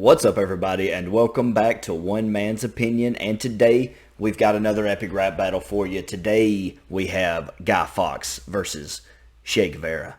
What's up, everybody, and welcome back to One Man's Opinion. And today we've got another epic rap battle for you. Today we have Fawkes versus Guevara.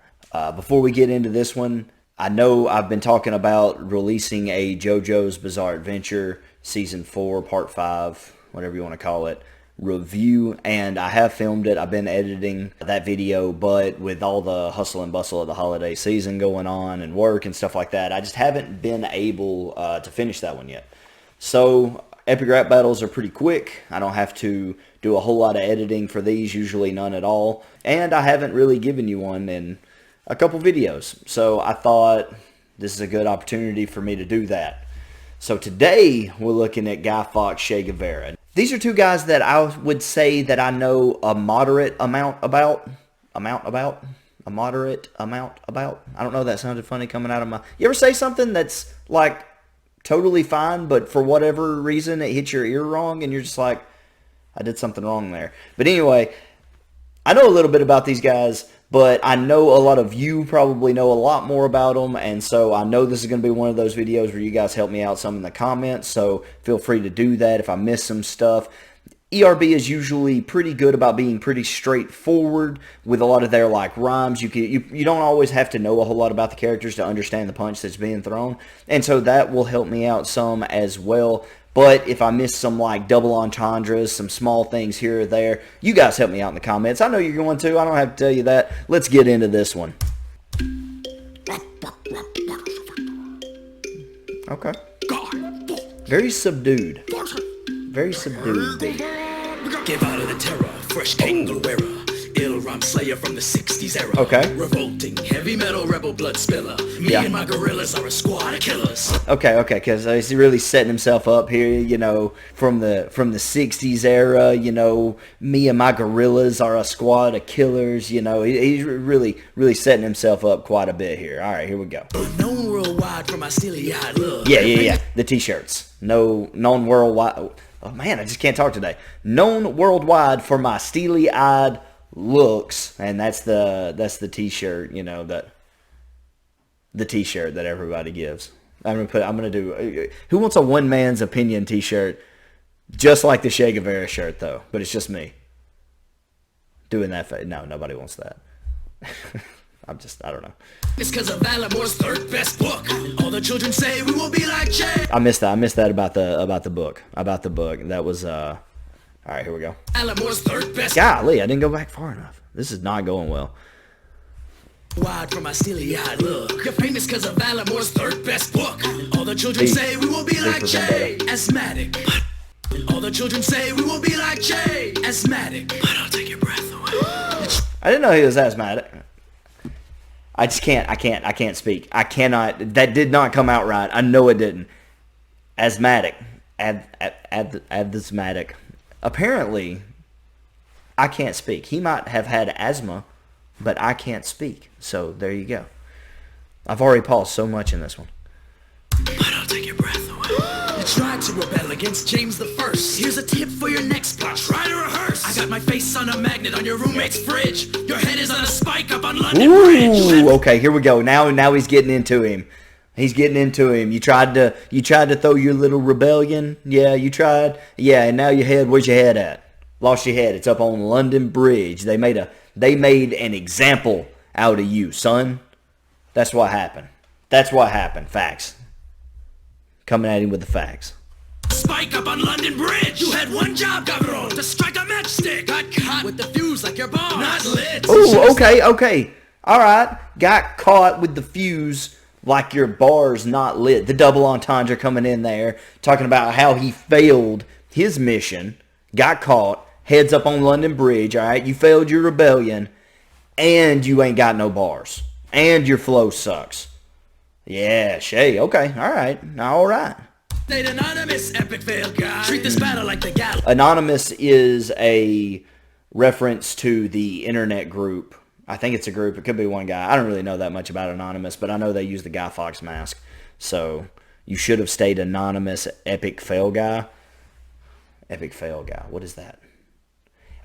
Before we get into this one, I know I've been talking about releasing a JoJo's Bizarre Adventure Season 4, Part 5, whatever you want to call it, review, and I have filmed it. I've been editing that video, but with all the hustle and bustle of the holiday season going on and work and stuff like that, I just haven't been able to finish that one yet. So epic rap battles are pretty quick. I don't have to do a whole lot of editing for these, usually none at all, and I haven't really given you one in a couple videos, so I thought this is a good opportunity for me to do that. So today we're looking at Fawkes, Guevara. These are two guys that I would say that I know a moderate amount about. A moderate amount about. I don't know, that sounded funny coming out of my... You ever say something that's like totally fine, but for whatever reason it hits your ear wrong and you're just like, I did something wrong there. But anyway, I know a little bit about these guys, but I know a lot of you probably know a lot more about them, and so I know this is going to be one of those videos where you guys help me out some in the comments, so feel free to do that if I miss some stuff. ERB is usually pretty good about being pretty straightforward with a lot of their like rhymes. You don't always have to know a whole lot about the characters to understand the punch that's being thrown, and so that will help me out some as well. But if I miss some like double entendres, some small things here or there, you guys help me out in the comments. I know you're going to. I don't have to tell you that. Let's get into this one. Okay. Very subdued. Very subdued beat. Guevara the terror, fresh kangaroo era. Ill rhyme slayer from the 60s era. Okay. Revolting, heavy metal rebel blood spiller. Me and my gorillas are a squad of killers. Okay, because he's really setting himself up here, you know, from the 60s era, you know, me and my gorillas are a squad of killers, you know, he's really setting himself up quite a bit here. All right, here we go. Known worldwide for my steely-eyed look. Yeah. The t-shirts. Known worldwide. Oh man, I just can't talk today. Known worldwide for my steely-eyed looks, and that's the t-shirt, you know, the t-shirt that everybody gives. I'm gonna do who wants a one man's opinion t-shirt just like the Guevara shirt though, but it's just me doing that. No, nobody wants that. I don't know. It's because of Valamore's third best book. All the children say we will be like Jay. I missed that about the book. That was all right, here we go. Valamore's third best. Golly, I didn't go back far enough. This is not going well. Wide from my steely-eyed look. You're famous because of Valamore's third best book. All the children say we will be like Jay. Asthmatic. All the children say we will be like Jay. Asthmatic. But I'll take your breath away. I didn't know he was asthmatic. I just can't. I can't speak. I cannot. That did not come out right. I know it didn't. Asthmatic. Asthmatic. Apparently, I can't speak. He might have had asthma, but I can't speak. So there you go. I've already paused so much in this one. But I'll take your breath away. You tried to rebel against James the First. Here's a tip for your next plot. Try to rehearse. I got my face on a magnet on your roommate's fridge. Your head is on a spike up on London Bridge. Ooh, okay, here we go. Now he's getting into him. He's getting into him. You tried to throw your little rebellion. Yeah, you tried. Yeah, and now your head. Where's your head at? Lost your head. It's up on London Bridge. They made an example out of you, son. That's what happened. Facts. Coming at him with the facts. Spike up on London Bridge. You had one job, Guevara, to strike a matchstick. Got caught with the fuse like your bar. Not lit. Ooh, okay. All right. Got caught with the fuse like your bar's not lit. The double entendre coming in there, talking about how he failed his mission, got caught, heads up on London Bridge, all right? You failed your rebellion, and you ain't got no bars. And your flow sucks. Yeah, Shay, okay, all right. State anonymous, epic fail guy. Treat this battle like the gal. Anonymous is a reference to the internet group. I think it's a group. It could be one guy. I don't really know that much about Anonymous, but I know they use the Fawkes mask. So you should have stayed anonymous, epic fail guy. Epic fail guy. What is that?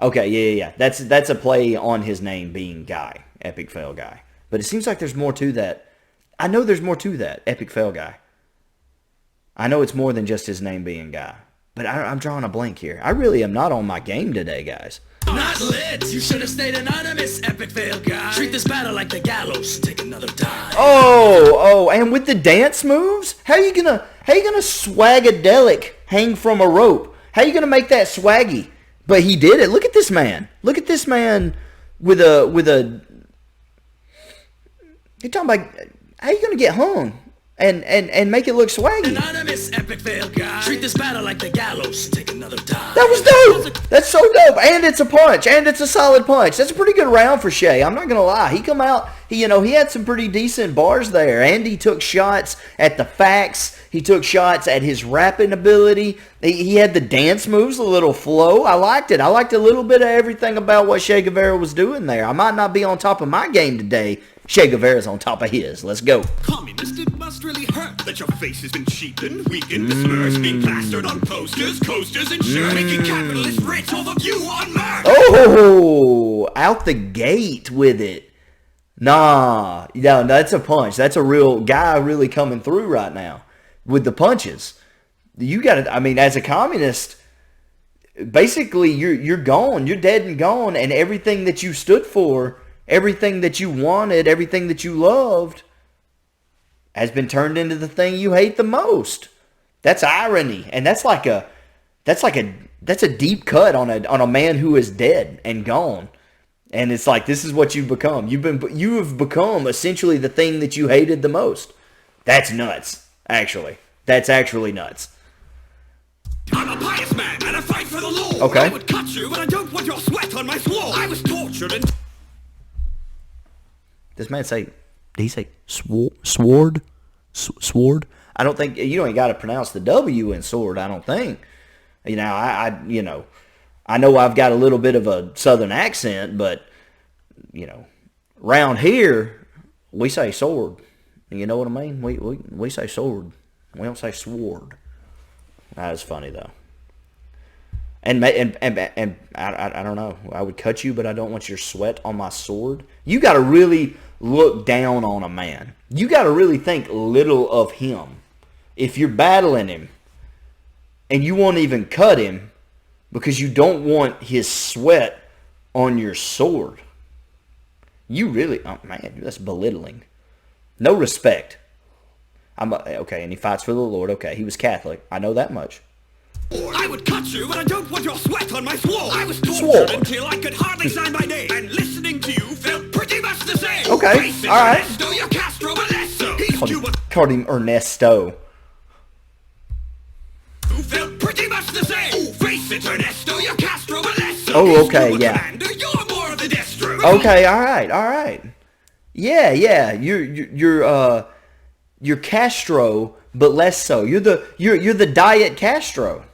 Okay, yeah. That's a play on his name being Guy. Epic fail guy. But it seems like there's more to that. I know there's more to that. Epic fail guy. I know it's more than just his name being Guy. But I'm drawing a blank here. I really am not on my game today, guys. Not lit. You should have stayed anonymous, epic fail guy. Treat this battle like the gallows. Take another dive. Oh, and with the dance moves? How you gonna swagadelic hang from a rope? How you gonna make that swaggy? But he did it. Look at this man. Look at this man with a you're talking about how you gonna get hung and make it look swaggy. Anonymous epic fail guy. Treat this battle like the gallows. Take another dive. That was dope. That's so dope. And it's a punch. And it's a solid punch. That's a pretty good round for Shay. I'm not gonna lie. He come out. He had some pretty decent bars there. And he took shots at the facts. He took shots at his rapping ability. He had the dance moves, a little flow. I liked it. I liked a little bit of everything about what Che Guevara was doing there. I might not be on top of my game today. Che Guevara's on top of his. Let's go. Communist, it must really hurt that your face has been cheapened, weakened, besmirched, being plastered on posters, coasters, and shirts, making capitalists rich off of you on Mars. Oh, out the gate with it. Nah, yeah, that's a punch. That's a real guy really coming through right now with the punches. You got to, I mean, as a communist, basically you're gone. You're dead and gone, and everything that you stood for, everything that you wanted, everything that you loved has been turned into the thing you hate the most. That's irony, and that's a deep cut on a man who is dead and gone. And it's like, this is what you've become. You have become essentially the thing that you hated the most. That's nuts, actually. That's actually nuts. I'm a pious man, and I fight for the law. Okay. I would cut you, but I don't want your sweat on my sword. I was tortured and... This man say, did he say sword? Sword? I don't think, you ain't got to pronounce the W in sword, I don't think. I know I've got a little bit of a southern accent, but, around here, we say sword. You know what I mean? We say sword. We don't say sword. That is funny, though. And I don't know. I would cut you, but I don't want your sweat on my sword. You got to really look down on a man. You got to really think little of him. If you're battling him, and you won't even cut him, because you don't want his sweat on your sword. You really, oh man, that's belittling. No respect. Okay, and he fights for the Lord. Okay, he was Catholic. I know that much. I would cut you, but I don't want your sweat on my sword. I was tortured until I could hardly sign my name. And listening to you felt pretty much the same. Okay, all right. Ernesto, you're Castro, but less so. Called him Ernesto. You felt pretty much the same. Oh, face it, Ernesto, you're Castro, but less so. Oh, okay, yeah. Commander, you're more of the Destro. Okay, all right. Yeah. You're Castro, but less so. You're the diet Castro.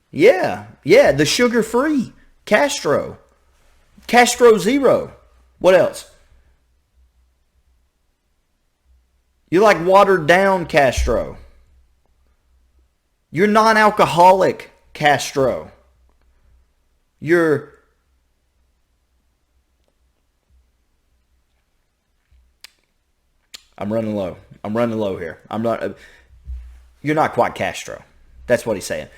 Yeah, the sugar-free Castro. Castro Zero. What else? You're like watered-down Castro. You're non-alcoholic Castro. I'm running low here. You're not quite Castro. That's what he's saying.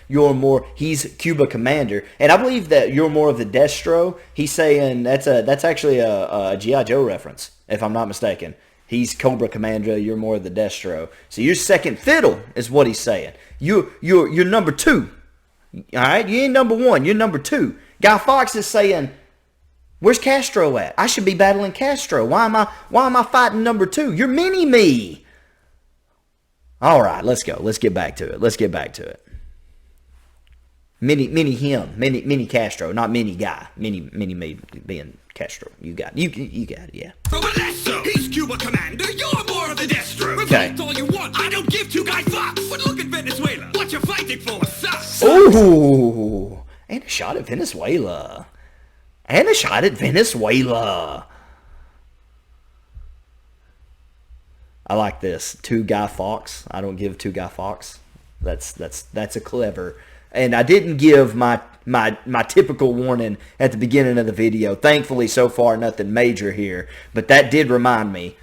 He's Cuba Commander. And I believe that you're more of the Destro. He's saying that's actually a G.I. Joe reference, if I'm not mistaken. He's Cobra Commander, you're more of the Destro. So you're second fiddle, is what he's saying. You're number two. Alright? You ain't number one, you're number two. Guy Fawkes is saying, where's Castro at? I should be battling Castro. Why am I fighting number two? You're mini-me. Alright, let's go. Let's get back to it. Mini him. Mini Castro, not mini guy. Mini me being Castro. You got it, yeah. He's Cuba Commander, you're more of the Destro. Okay. Revolt all you want, I don't give two guy fucks. But look at Venezuela, what you're fighting for sucks. Ooh, and a shot at Venezuela. I like this. Two Guy Fawkes. I don't give two Guy Fawkes. That's a clever. And I didn't give my typical warning at the beginning of the video. Thankfully, so far, nothing major here. But that did remind me.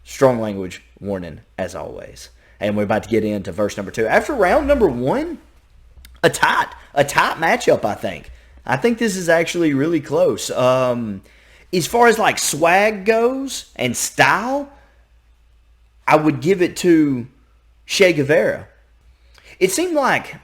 Strong language warning, as always. and we're about to get into verse number 2. After round number 1, a tight matchup, I think. I think this is actually really close. As far as like swag goes and style, I would give it to Che Guevara. It seemed like,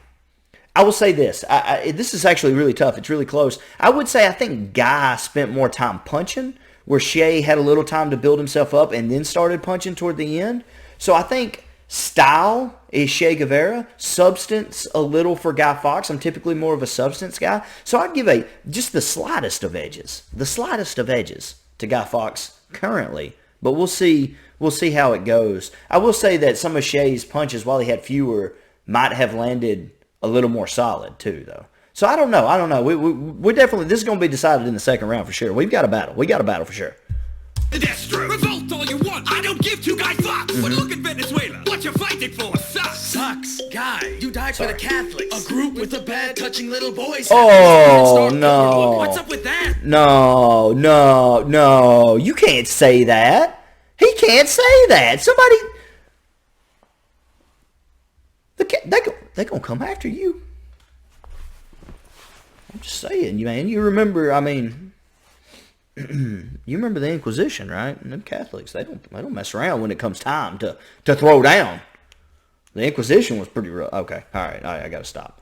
I will say this. This is actually really tough. It's really close. I would say I think Guy spent more time punching, where Che had a little time to build himself up and then started punching toward the end. So I think style is Che Guevara. Substance a little for Guy Fawkes. I'm typically more of a substance guy. So I'd give just the slightest of edges. The slightest of edges to Guy Fawkes currently. But we'll see how it goes. I will say that some of Che's punches, while he had fewer, might have landed a little more solid too, though. So I don't know. We're definitely, this is going to be decided in the second round for sure. We've got a battle. We got a battle for sure. The Destro. Revolt all you want. I don't give two Guy Fawkes. But look at Venezuela. What you fighting for? Sucks. Sucks. Guy, you died for the Catholics. A group with a bad touching little boys. Oh, no. What's up with that? No. You can't say that. He can't say that. Somebody, they're going to come after you. I'm just saying, man. You remember, you remember the Inquisition, right? And them Catholics, they don't mess around when it comes time to throw down. The Inquisition was pretty rough. Okay, all right, I gotta stop.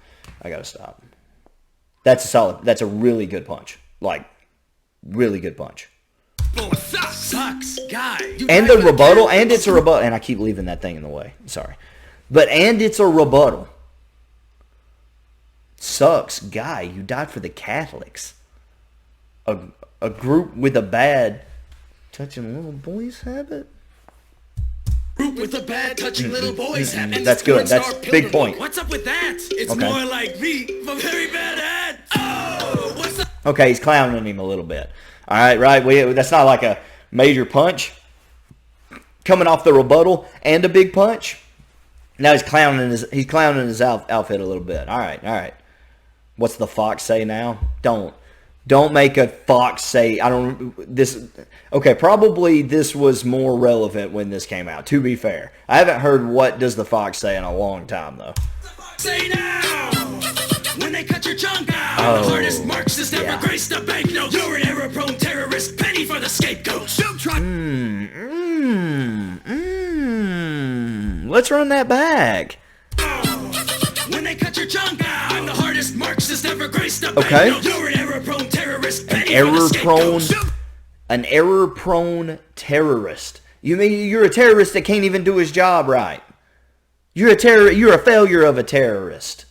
That's a really good punch. Like, really good punch. Sucks, Guy. And the rebuttal, and it's a rebuttal, and I keep leaving that thing in the way. Sorry. And it's a rebuttal. Sucks, Guy. You died for the Catholics. A group with a bad touching little boys habit. Group with a bad touching little boys habit. That's good. That's big point. What's up with that? It's Okay. more like me, a very bad ad. Oh, what's up? Okay, he's clowning him a little bit. All right, right. That's not like a major punch coming off the rebuttal and a big punch. Now he's clowning his outfit a little bit. All right. What's the Fawkes say now? Don't make a Fawkes say, okay, probably this was more relevant when this came out, to be fair. I haven't heard what does the Fawkes say in a long time, though. Say now! When they cut your chunk out, the hardest Marxist ever graced a banknote. You're an error-prone terrorist, penny for the scapegoat. Don't try. Let's run that back. When they cut your chunk out, I'm the hardest Marxist ever graced a Okay. banknote. You're an error-prone terrorist, penny for the scapegoat. An error-prone terrorist. You mean you're a terrorist that can't even do his job right? You're a failure of a terrorist.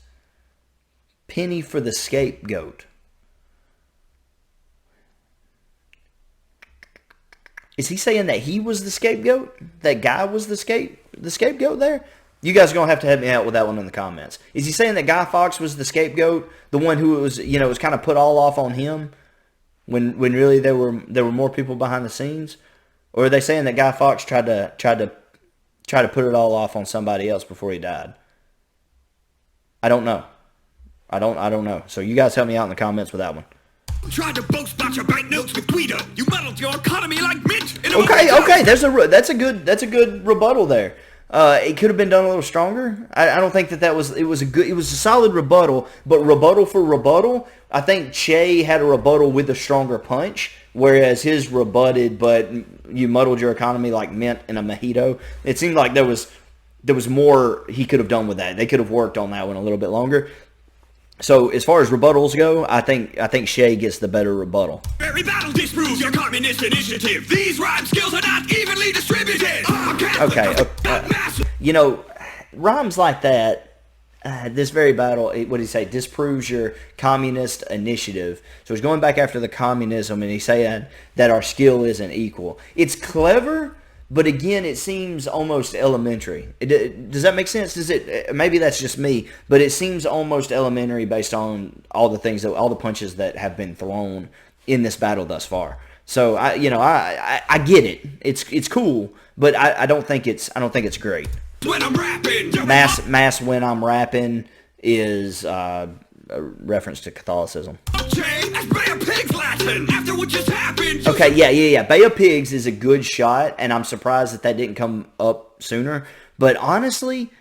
Penny for the scapegoat. Is he saying that he was the scapegoat? That Guy was the scapegoat there? You guys are going to have to help me out with that one in the comments. Is he saying that Guy Fawkes was the scapegoat? The one who was kind of put all off on him? When really there were more people behind the scenes? Or are they saying that Guy Fawkes tried to put it all off on somebody else before he died? I don't know. I don't know. So you guys help me out in the comments with that one. Tried to boast about your banknotes with Guido. You muddled your economy like mint. Okay. That's a good rebuttal there. It could have been done a little stronger. I don't think that was. It was a solid rebuttal, but rebuttal for rebuttal, I think Che had a rebuttal with a stronger punch, whereas his rebutted, but you muddled your economy like mint in a mojito. It seemed like there was more he could have done with that. They could have worked on that one a little bit longer. So as far as rebuttals go, I think Che gets the better rebuttal. Every battle disproves your communist initiative. These rhyme skills are not evenly distributed. Rhymes like that, this very battle, what did he say, disproves your communist initiative. So he's going back after the communism, and he's saying that our skill isn't equal. It's clever, but again, it seems almost elementary. Does that make sense? Maybe that's just me, but it seems almost elementary based on all the punches that have been thrown in this battle thus far. So I get it. It's cool, but I don't think it's great. When I'm rapping, Mass when I'm rapping is a reference to Catholicism. That's Bay of Pigs Latin. After what just happened. Okay, yeah. Bay of Pigs is a good shot, and I'm surprised that didn't come up sooner. But honestly,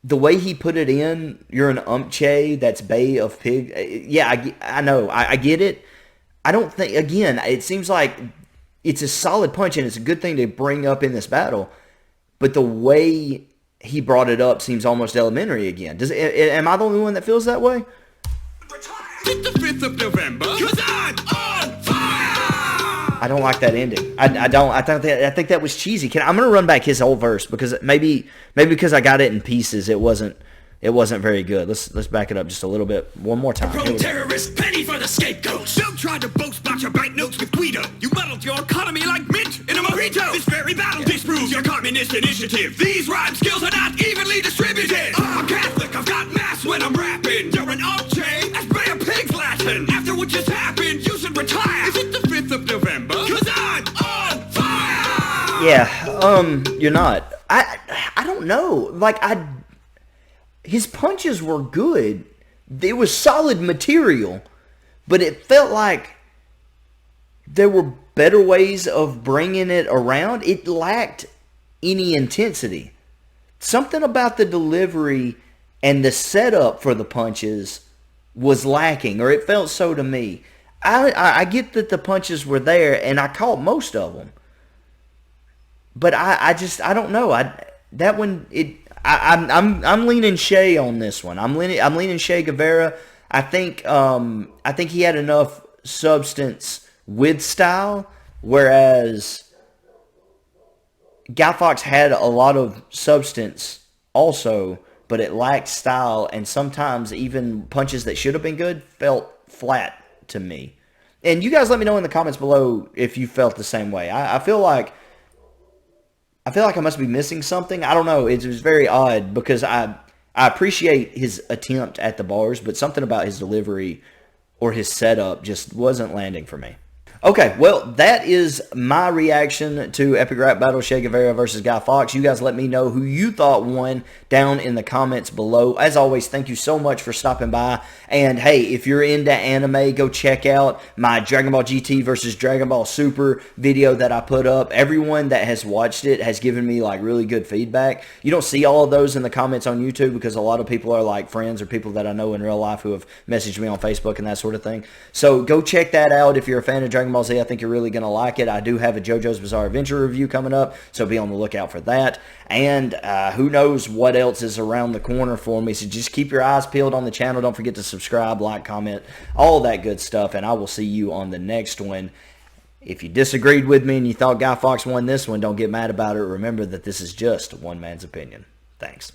the way he put it in, you're an umpche, that's Bay of Pig. Yeah, I know. I get it. I don't think, again, it seems like it's a solid punch, and it's a good thing to bring up in this battle. But the way he brought it up seems almost elementary again. Am I the only one that feels that way? It's the 5th of November, 'cause I'm on fire! I don't like that ending. I don't. I think that was cheesy. I'm gonna run back his whole verse because maybe because I got it in pieces, it wasn't very good. Let's back it up just a little bit. One more time. Pro-terrorist, penny for the scapegoat. Don't try to boast about your banknotes with Guido. You muddled your economy like mint in a mojito. This very battle disproves your communist initiative. These rhyme skills are not evenly distributed. I'm Catholic, I've got mass when I'm rapping. You're an upchain, that's Bay of Pig's Latin. After what just happened, you should retire. Is it the 5th of November? 'Cause I'm on fire! Yeah, you're not. I don't know. Like, his punches were good. It was solid material, but it felt like there were better ways of bringing it around. It lacked any intensity. Something about the delivery and the setup for the punches was lacking, or it felt so to me. I get that the punches were there, and I caught most of them, but I don't know. I'm leaning Shea on this one. I'm leaning Che Guevara. I think he had enough substance with style, whereas Guy Fawkes had a lot of substance also, but it lacked style, and sometimes even punches that should have been good felt flat to me. And you guys let me know in the comments below if you felt the same way. I feel like I must be missing something. I don't know. It was very odd because I appreciate his attempt at the bars, but something about his delivery or his setup just wasn't landing for me. Okay, well, that is my reaction to Epic Rap Battle Che Guevara versus Guy Fawkes. You guys let me know who you thought won down in the comments below. As always, thank you so much for stopping by. And hey, if you're into anime, go check out my Dragon Ball GT versus Dragon Ball Super video that I put up. Everyone that has watched it has given me like really good feedback. You don't see all of those in the comments on YouTube because a lot of people are like friends or people that I know in real life who have messaged me on Facebook and that sort of thing. So go check that out if you're a fan of Dragon Ball Z. I think you're really going to like it. I do have a JoJo's Bizarre Adventure review coming up, so be on the lookout for that. And who knows what else is around the corner for me, so just keep your eyes peeled on the channel. Don't forget to subscribe, like, comment, all that good stuff, and I will see you on the next one. If you disagreed with me and you thought Guy Fawkes won this one, don't get mad about it. Remember that this is just one man's opinion. Thanks.